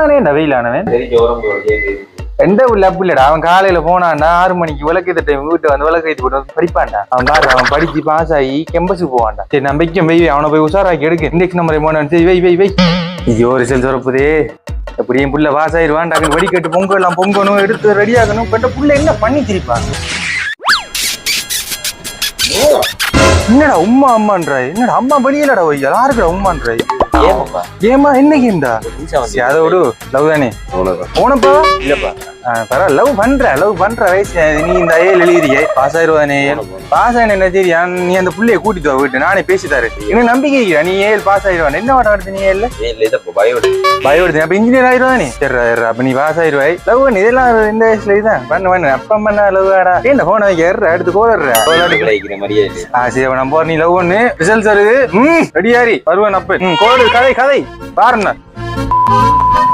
மகனே என்ன வெயிலானவன் எந்த உள்ள அப்படி இல்லடா. அவன் காலையில போனான்டா 6 மணிக்கு விளக்கு டைம் வீட்டு வந்து விளக்கு ஏற்றி போட்டு படிப்பான்டா. அவன் பாரு அவன் படிச்சு பாஸ் ஆகி கெம்பஸுக்கு போவான்டா. சரி நான் வைக்கும் வை அவனை போய் உஷாராக்கி எடுக்கு. இண்டெக்ஸ் நம்பர் போனான். சரி வை ஐயோ ரிசல்ட் வரப்புதே. அப்படி என் புள்ள பாஸ் ஆயிடுவான். டாக்டர் வடிக்கட்டு பொங்கலாம் பொங்கணும் எடுத்து ரெடி ஆகணும். பெட்ட புள்ள என்ன பண்ணி திரிப்பான். என்னடா உம்மா அம்மான்றாய். என்னடா அம்மா பணியலடா ஒய்யா யாருக்குடா உம்மான்றாய். ஏமா என்ன கேம்டா அதை விடு. லவ் தானே போனப்பா இல்லப்பா. பரவாயில்ல லவ் பண்ற வயசு. நீ இந்த ஏழு எழுதிரியே பாஸ் ஆயிடுவானே. பாஸ் ஆயின என்ன தெரியா. நீ அந்த புள்ளைய கூட்டிட்டு வா வீட்டு நானே பேசிட்டாரு. எனக்கு நம்பிக்கை இருக்கிறா நீ ஏழு பாஸ் ஆயிடுவான். என்ன வாட்ட அடுத்து நீ ஏழு பயோடு அப்ப இன்ஜினியர் ஆயிடுவானே. சரி அப்ப நீ பாஸ் ஆயிடுவாய். லவ் பண்ணு இதெல்லாம் இந்த வயசுல இதுதான் பண்ண அப்பா பண்ணா லவ் ஆடா. என்ன போன வைக்க அடுத்து கோடுற சரி நம்ம நீ லவ் பண்ணு. ரிசல்ட் வருது ரெடியாரி வருவேன் அப்ப கோடு கதை பாருண்ணா.